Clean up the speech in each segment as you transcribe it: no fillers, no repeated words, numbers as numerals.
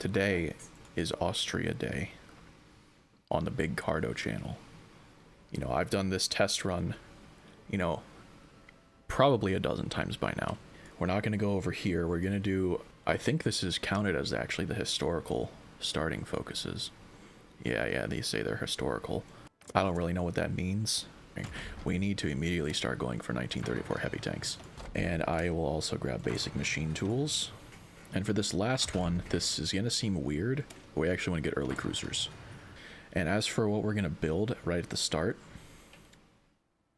today is Austria Day on the Big Cardo channel. You know, I've done this test run, you know, probably a dozen times by now. We're not going to go over here. We're going to do, I think this is counted as actually the historical starting focuses. Yeah, they say they're historical. I don't really know what that means. We need to immediately start going for 1934 heavy tanks. And I will also grab basic machine tools. And for this last one, this is going to seem weird, but we actually want to get early cruisers. And as for what we're going to build right at the start,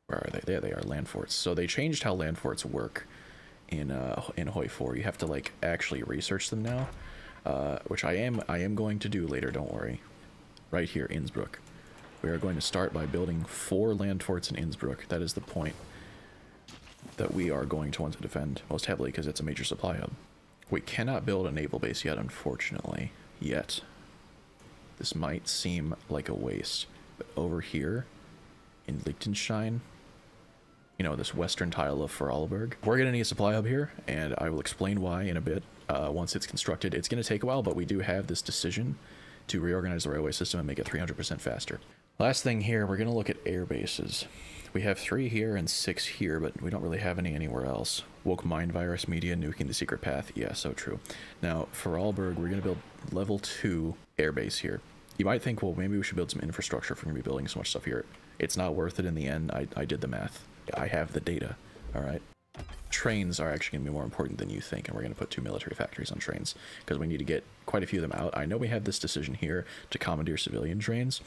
where are they? There they are, land forts. So they changed how land forts work in Hoi 4. You have to like actually research them now, which I am going to do later, don't worry. Right here, Innsbruck. We are going to start by building 4 land forts in Innsbruck. That is the point that we are going to want to defend most heavily because it's a major supply hub. We cannot build a naval base yet, unfortunately. Yet. This might seem like a waste, but over here in Liechtenstein, you know, this western tile of Vorarlberg, we're going to need a supply hub here, and I will explain why in a bit. Once it's constructed, it's going to take a while, but we do have this decision to reorganize the railway system and make it 300% faster. Last thing here, we're going to look at air bases. We have 3 here and 6 here, but we don't really have any anywhere else. Woke Mind Virus Media nuking the secret path. Yeah, so true. Now, for Vorarlberg, we're going to build level 2 airbase here. You might think, well, maybe we should build some infrastructure if we're going to be building so much stuff here. It's not worth it in the end. I did the math. I have the data. All right. Trains are actually going to be more important than you think, and we're going to put 2 military factories on trains because we need to get quite a few of them out. I know we have this decision here to commandeer civilian trains,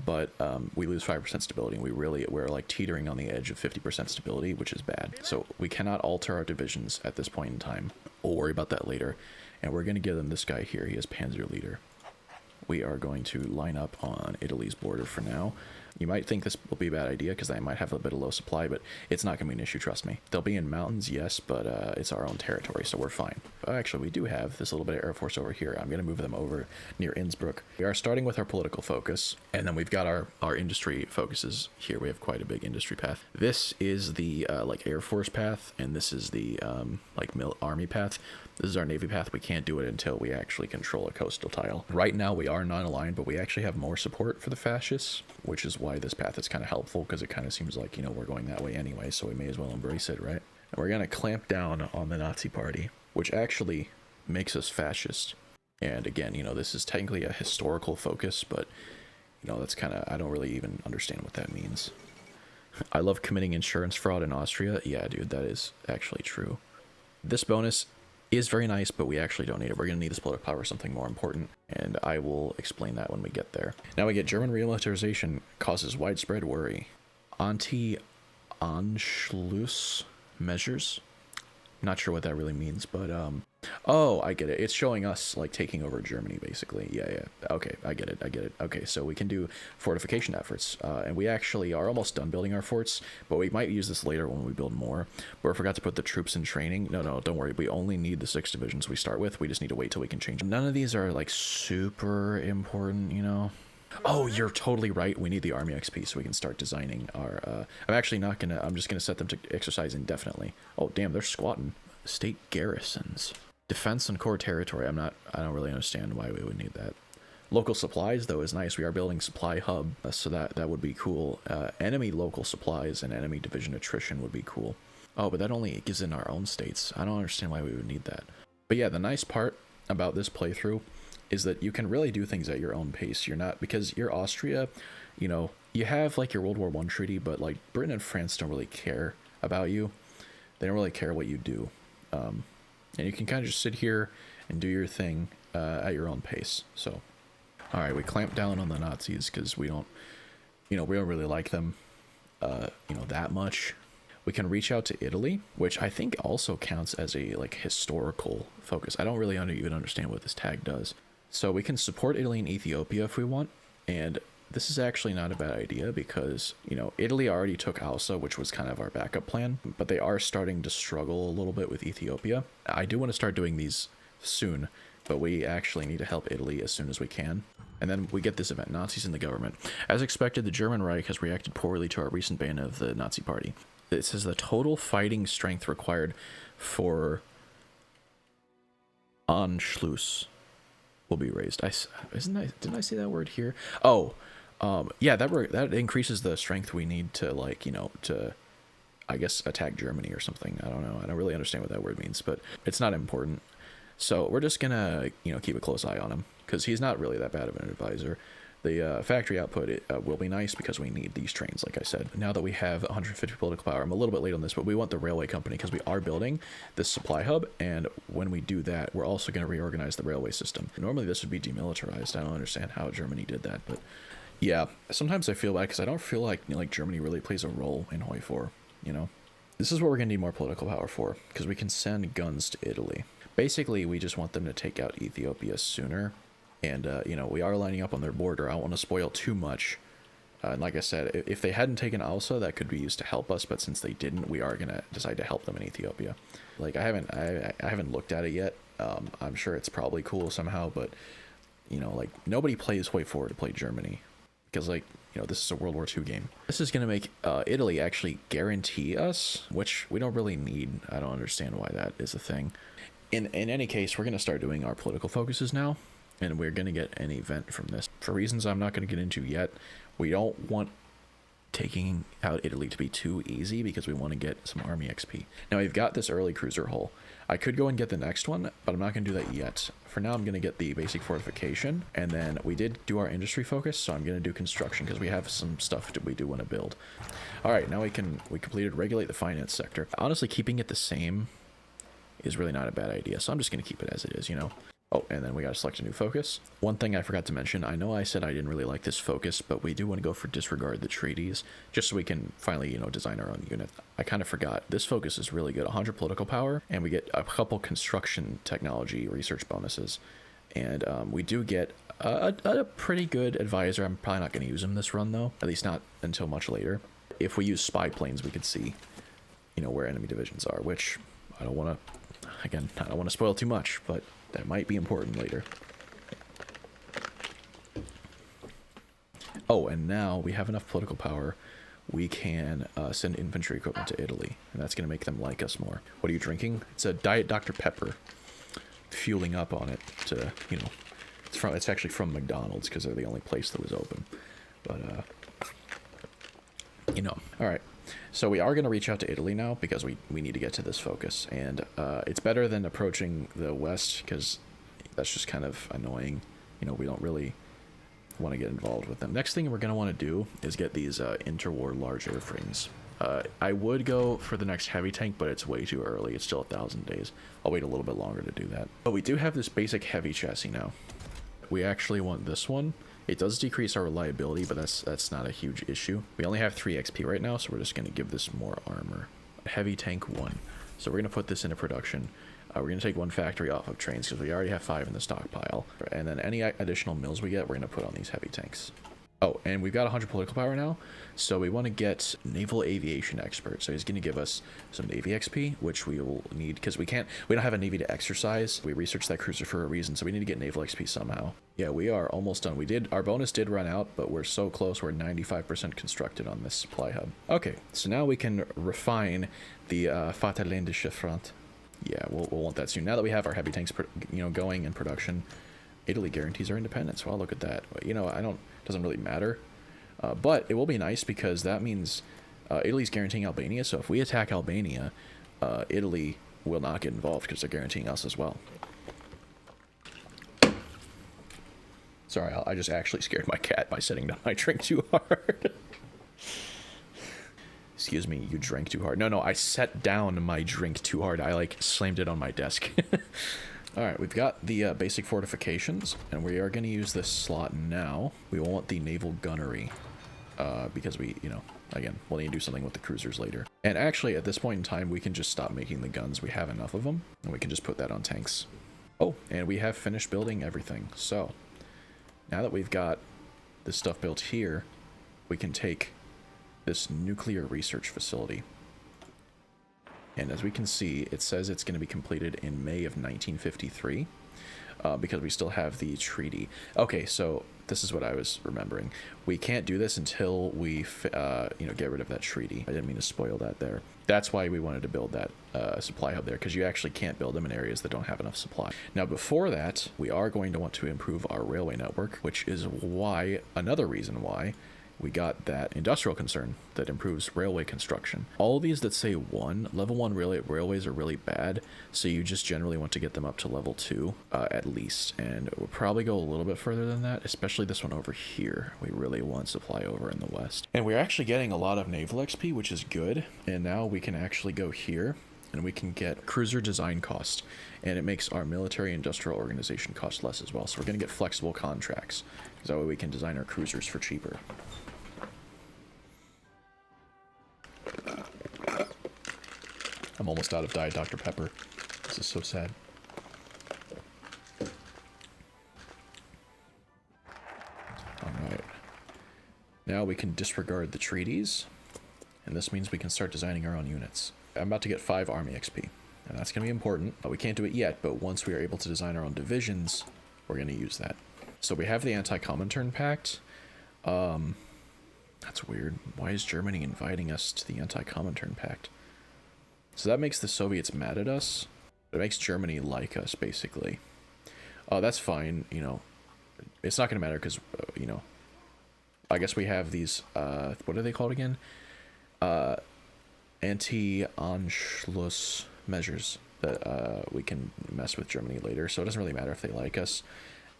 but we lose 5% stability, and we're like teetering on the edge of 50% stability, which is bad. So we cannot alter our divisions at this point in time. We'll worry about that later, and we're going to give them this guy here. He has Panzer Leader. We are going to line up on Italy's border for now. You might think this will be a bad idea because I might have a bit of low supply, but it's not going to be an issue, trust me. They'll be in mountains, yes, but it's our own territory, so we're fine. Actually, we do have this little bit of Air Force over here. I'm going to move them over near Innsbruck. We are starting with our political focus, and then we've got our industry focuses here. We have quite a big industry path. This is the like Air Force path, and this is the like Army path. This is our Navy path. We can't do it until we actually control a coastal tile. Right now, we are non-aligned, but we actually have more support for the fascists, which is why this path is kind of helpful, because it kind of seems like, you know, we're going that way anyway, so we may as well embrace it, right? And we're going to clamp down on the Nazi Party, which actually makes us fascist. And again, you know, this is technically a historical focus, but, you know, that's kind of, I don't really even understand what that means. I love committing insurance fraud in Austria. Yeah, dude, that is actually true. This bonus is very nice, but we actually don't need it. We're going to need this political power for something more important, and I will explain that when we get there. Now we get German remilitarization causes widespread worry. Anti-Anschluss measures. Not sure what that really means, but oh, I get it. It's showing us like taking over Germany, basically. Yeah. Okay, I get it. Okay, so we can do fortification efforts, and we actually are almost done building our forts, but we might use this later when we build more. But I forgot to put the troops in training. No, don't worry. We only need the 6 divisions we start with. We just need to wait till we can change. None of these are like super important, you know. Oh, you're totally right. We need the Army XP so we can start designing our... I'm just gonna set them to exercise indefinitely. Oh, damn, they're squatting. State garrisons. Defense and core territory. I don't really understand why we would need that. Local supplies, though, is nice. We are building supply hub, so that would be cool. Enemy local supplies and enemy division attrition would be cool. Oh, but that only gives in our own states. I don't understand why we would need that. But yeah, the nice part about this playthrough is that you can really do things at your own pace. You're not, because you're Austria, you know, you have like your World War I treaty, but like Britain and France don't really care about you. They don't really care what you do. And you can kind of just sit here and do your thing at your own pace. So, all right, we clamp down on the Nazis because we don't really like them, that much. We can reach out to Italy, which I think also counts as a like historical focus. I don't really even understand what this tag does. So we can support Italy and Ethiopia if we want, and this is actually not a bad idea because, you know, Italy already took Alsa, which was kind of our backup plan, but they are starting to struggle a little bit with Ethiopia. I do want to start doing these soon, but we actually need to help Italy as soon as we can. And then we get this event, Nazis in the government. As expected, the German Reich has reacted poorly to our recent ban of the Nazi Party. It says the total fighting strength required for Anschluss will be raised. Didn't I say that word here? Oh, yeah, that increases the strength we need to, like, you know, to, I guess, attack Germany or something. I don't know. I don't really understand what that word means, but it's not important. So we're just gonna, you know, keep a close eye on him because he's not really that bad of an advisor. The factory output will be nice because we need these trains, like I said. Now that we have 150 political power, I'm a little bit late on this, but we want the railway company because we are building this supply hub, and when we do that, we're also going to reorganize the railway system. Normally this would be demilitarized. I don't understand how Germany did that, but yeah, sometimes I feel bad because I don't feel like, you know, like Germany really plays a role in Hoi 4, you know? This is what we're going to need more political power for, because we can send guns to Italy. Basically, we just want them to take out Ethiopia sooner. And, you know, we are lining up on their border. I don't want to spoil too much. And like I said, if they hadn't taken Alsa, that could be used to help us. But since they didn't, we are going to decide to help them in Ethiopia. Like, I haven't looked at it yet. I'm sure it's probably cool somehow. But, you know, like, nobody plays Hoi 4 to play Germany. Because, like, you know, this is a World War II game. This is going to make Italy actually guarantee us, which we don't really need. I don't understand why that is a thing. In any case, we're going to start doing our political focuses now. And we're going to get an event from this. For reasons I'm not going to get into yet, we don't want taking out Italy to be too easy because we want to get some army XP. Now, we've got this early cruiser hull. I could go and get the next one, but I'm not going to do that yet. For now, I'm going to get the basic fortification. And then we did do our industry focus, so I'm going to do construction because we have some stuff that we do want to build. All right, now we completed regulate the finance sector. Honestly, keeping it the same is really not a bad idea, so I'm just going to keep it as it is, you know? Oh, and then we got to select a new focus. One thing I forgot to mention, I know I said I didn't really like this focus, but we do want to go for disregard the treaties, just so we can finally, you know, design our own unit. I kind of forgot. This focus is really good. 100 political power, and we get a couple construction technology research bonuses. And we do get a pretty good advisor. I'm probably not going to use him this run, though, at least not until much later. If we use spy planes, we could see, you know, where enemy divisions are, which I don't want to, again, I don't want to spoil too much, but that might be important later. Oh, and now we have enough political power. We can send infantry equipment to Italy, and that's going to make them like us more. What are you drinking? It's a Diet Dr. Pepper. Fueling up on it to, you know, it's actually from McDonald's because they're the only place that was open. But, you know, all right. So we are going to reach out to Italy now because we need to get to this focus. And it's better than approaching the west because that's just kind of annoying. You know, we don't really want to get involved with them. Next thing we're going to want to do is get these interwar large airframes. I would go for the next heavy tank, but it's way too early. It's still 1,000 days. I'll wait a little bit longer to do that. But we do have this basic heavy chassis now. We actually want this one. It does decrease our reliability, but that's not a huge issue. We only have 3 XP right now, so we're just going to give this more armor. Heavy tank 1. So we're going to put this into production. We're going to take 1 factory off of trains because we already have 5 in the stockpile. And then any additional mills we get, we're going to put on these heavy tanks. Oh, and we've got 100 political power now, so we want to get naval aviation expert. So he's going to give us some Navy XP, which we will need because we don't have a Navy to exercise. We researched that cruiser for a reason, so we need to get naval XP somehow. Yeah, we are almost done. Our bonus did run out, but we're so close. We're 95% constructed on this supply hub. Okay, so now we can refine the Vaterländische Front. Yeah, we'll want that soon. Now that we have our heavy tanks, going in production, Italy guarantees our independence. Well, look at that. You know, doesn't really matter. But it will be nice because that means Italy's guaranteeing Albania. So if we attack Albania, Italy will not get involved because they're guaranteeing us as well. Sorry, I just actually scared my cat by setting down my drink too hard. Excuse me, you drank too hard. No, I set down my drink too hard. I, slammed it on my desk. Alright, we've got the basic fortifications, and we are going to use this slot now. We want the naval gunnery, because we, again, we'll need to do something with the cruisers later. And actually, at this point in time, we can just stop making the guns. We have enough of them, and we can just put that on tanks. Oh, and we have finished building everything. So, now that we've got this stuff built here, we can take this nuclear research facility. And as we can see, it says it's going to be completed in May of 1953. because we still have the treaty. Okay, so this is what I was remembering. We can't do this until we, get rid of that treaty. I didn't mean to spoil that there. That's why we wanted to build that supply hub there, because you actually can't build them in areas that don't have enough supply. Now, before that, we are going to want to improve our railway network, which is why, another reason why, we got that industrial concern that improves railway construction. All these that say 1, level 1 railways are really bad, so you just generally want to get them up to level 2 at least, and we'll probably go a little bit further than that, especially this one over here. We really want supply over in the west. And we're actually getting a lot of naval XP, which is good, and now we can actually go here and we can get cruiser design cost, and it makes our military industrial organization cost less as well. So we're going to get flexible contracts, because that way we can design our cruisers for cheaper. I'm almost out of Diet Dr. Pepper. This is so sad. Alright. Now we can disregard the treaties, and this means we can start designing our own units. I'm about to get 5 army XP, and that's going to be important. We can't do it yet, but once we are able to design our own divisions, we're going to use that. So we have the anti-Comintern Pact. That's weird. Why is Germany inviting us to the anti-Comintern Pact? So that makes the Soviets mad at us. It makes Germany like us, basically. That's fine, It's not going to matter because, I guess we have these, what are they called again? Anti-Anschluss measures that we can mess with Germany later. So it doesn't really matter if they like us.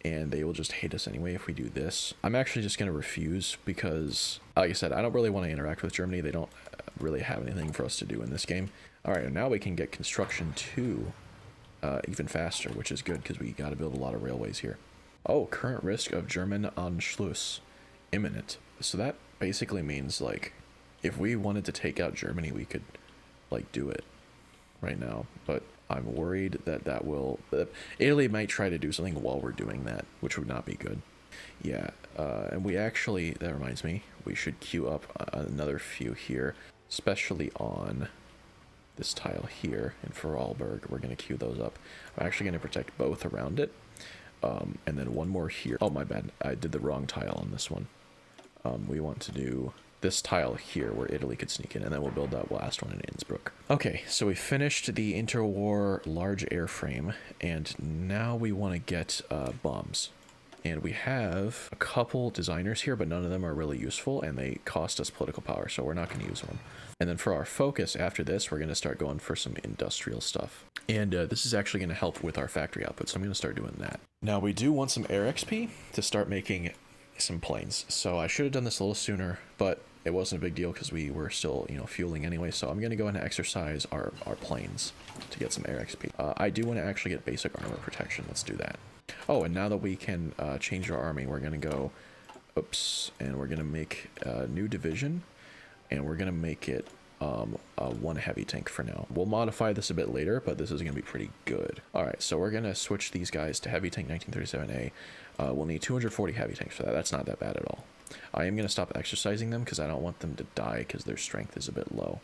And they will just hate us anyway if we do this. I'm actually just going to refuse because, like I said, I don't really want to interact with Germany. They don't really have anything for us to do in this game. Alright, and now we can get construction 2 even faster, which is good because we got to build a lot of railways here. Oh, current risk of German Anschluss imminent. So that basically means, like, if we wanted to take out Germany, we could, like, do it right now. But I'm worried that will... Italy might try to do something while we're doing that, which would not be good. Yeah, and we actually... That reminds me, we should queue up another few here, especially on this tile here in Vorarlberg. We're going to queue those up. I'm actually going to protect both around it. And then one more here. Oh, my bad. I did the wrong tile on this one. We want to do this tile here where Italy could sneak in, and then we'll build that last one in Innsbruck. Okay, so we finished the interwar large airframe, and now we want to get bombs. And we have a couple designers here, but none of them are really useful, and they cost us political power, so we're not going to use one. And then for our focus after this, we're going to start going for some industrial stuff. And this is actually going to help with our factory output, so I'm going to start doing that. Now, we do want some air XP to start making some planes. So I should have done this a little sooner, but it wasn't a big deal because we were still, fueling anyway. So I'm going to go and exercise our planes to get some air XP. I do want to actually get basic armor protection. Let's do that. Oh, and now that we can change our army, we're going to go, and we're going to make a new division, and we're going to make it one heavy tank for now. We'll modify this a bit later, but this is going to be pretty good. All right, so we're going to switch these guys to heavy tank 1937A. We'll need 240 heavy tanks for that. That's not that bad at all. I am going to stop exercising them because I don't want them to die because their strength is a bit low.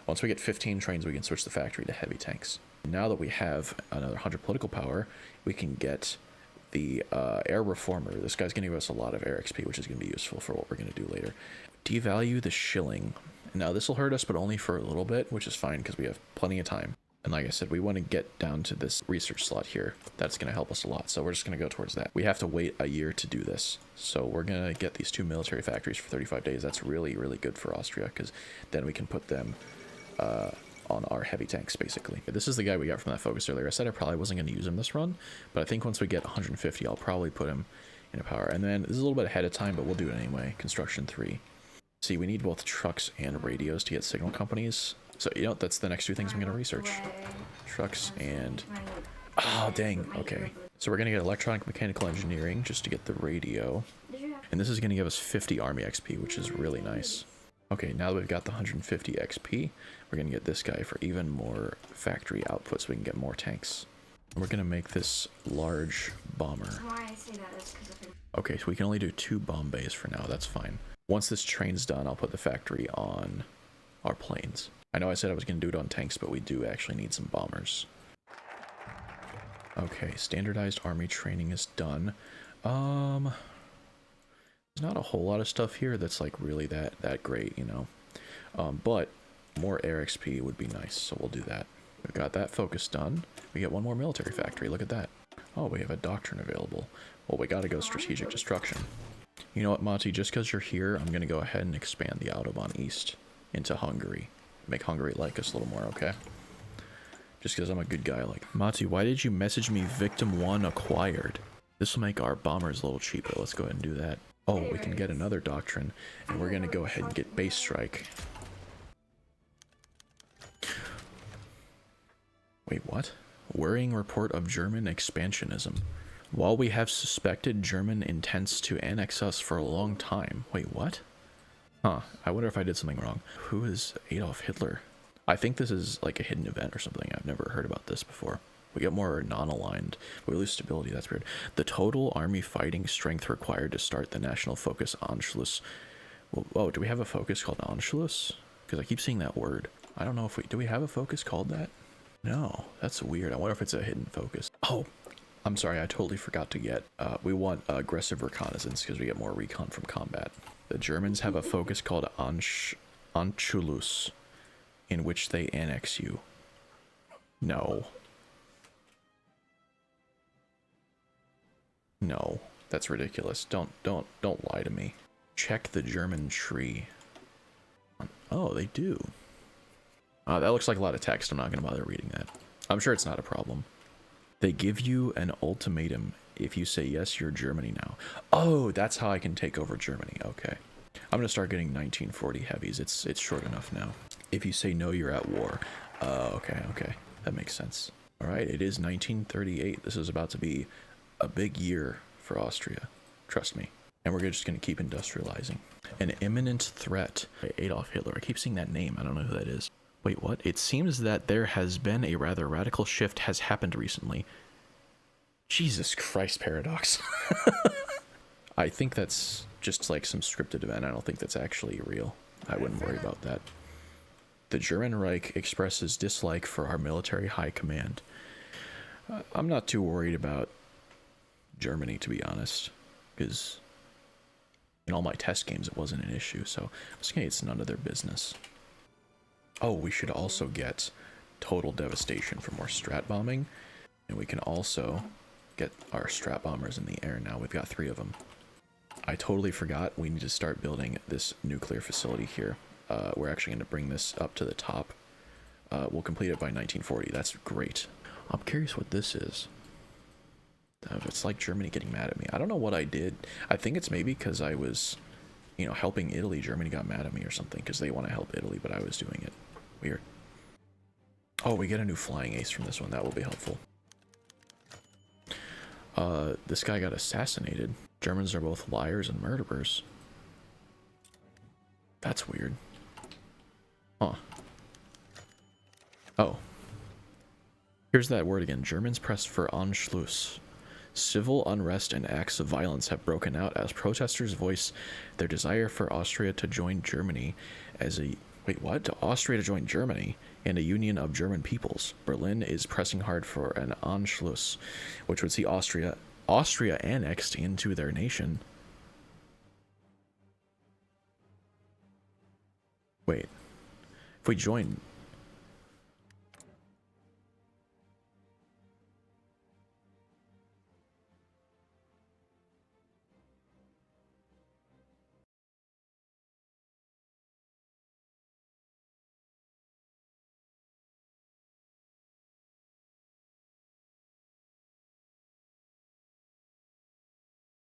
Once we get 15 trains, we can switch the factory to heavy tanks. Now that we have another 100 political power, we can get the air reformer. This guy's going to give us a lot of air XP, which is going to be useful for what we're going to do later. Devalue the shilling. Now, this will hurt us, but only for a little bit, which is fine because we have plenty of time. And like I said, we want to get down to this research slot here. That's going to help us a lot, so we're just going to go towards that. We have to wait a year to do this. So we're going to get these 2 military factories for 35 days. That's really, really good for Austria because then we can put them on our heavy tanks, basically. This is the guy we got from that focus earlier. I said I probably wasn't going to use him this run, but I think once we get 150, I'll probably put him in a power. And then this is a little bit ahead of time, but we'll do it anyway. Construction 3. See, we need both trucks and radios to get signal companies. So, that's the next 2 things I'm going to research. Trucks and... Oh, dang. Okay. So we're going to get electronic mechanical engineering just to get the radio. And this is going to give us 50 army XP, which is really nice. Okay, now that we've got the 150 XP, we're going to get this guy for even more factory output so we can get more tanks. We're going to make this large bomber. Okay, so we can only do 2 bomb bays for now. That's fine. Once this train's done, I'll put the factory on our planes. I know I said I was going to do it on tanks, but we do actually need some bombers. Okay, standardized army training is done. There's not a whole lot of stuff here that's like really that great, you know. But more air XP would be nice, so we'll do that. We've got that focus done. We get one more military factory. Look at that. Oh, we have a doctrine available. Well, we gotta go strategic destruction. You know what, Monty? Just because you're here, I'm gonna go ahead and expand the Autobahn East into Hungary. Make Hungary like us a little more, okay? Just because I'm a good guy like... Monty, why did you message me Victim 1 acquired? This will make our bombers a little cheaper. Let's go ahead and do that. Oh, we can get another doctrine, and we're gonna go ahead and get base strike. Wait, what? Worrying report of German expansionism. While we have suspected German intents to annex us for a long time. Wait, what? Huh, I wonder if I did something wrong. Who is Adolf Hitler? I think this is like a hidden event or something. I've never heard about this before. We get more non-aligned. We lose stability, that's weird. The total army fighting strength required to start the national focus Anschluss. Well, oh, do we have a focus called Anschluss? Because I keep seeing that word. I don't know if we... Do we have a focus called that? No, that's weird. I wonder if it's a hidden focus. Oh, I'm sorry, I totally forgot to get... we want aggressive reconnaissance because we get more recon from combat. The Germans have a focus called Anschluss, in which they annex you. No. No, that's ridiculous. Don't lie to me. Check the German tree. Oh, they do. That looks like a lot of text. I'm not going to bother reading that. I'm sure it's not a problem. They give you an ultimatum. If you say yes, you're Germany now. Oh, that's how I can take over Germany. Okay. I'm going to start getting 1940 heavies. It's short enough now. If you say no, you're at war. Okay. That makes sense. All right, it is 1938. This is about to be a big year for Austria. Trust me. And we're just going to keep industrializing. An imminent threat. Adolf Hitler. I keep seeing that name. I don't know who that is. Wait, what? It seems that there has been a rather radical shift has happened recently. Jesus Christ, Paradox. I think that's just like some scripted event. I don't think that's actually real. I wouldn't worry about that. The German Reich expresses dislike for our military high command. I'm not too worried about Germany, to be honest, because in all my test games it wasn't an issue, so I'm just gonna say it's none of their business. Oh, we should also get total devastation for more strat bombing, and we can also get our strat bombers in the air now. We've got 3 of them. I totally forgot we need to start building this nuclear facility here. We're actually going to bring this up to the top. We'll complete it by 1940. That's great. I'm curious what this is. It's like Germany getting mad at me. I don't know what I did. I think it's maybe because I was, you know, helping Italy. Germany got mad at me or something because they want to help Italy, but I was doing it. Weird. Oh, we get a new flying ace from this one. That will be helpful. This guy got assassinated. Germans are both liars and murderers. That's weird. Huh. Oh. Here's that word again. Germans pressed for Anschluss. Civil unrest and acts of violence have broken out as protesters voice their desire for Austria to join Germany as a... Wait, what? Austria to join Germany and a union of German peoples. Berlin is pressing hard for an Anschluss, which would see Austria annexed into their nation. Wait. If we join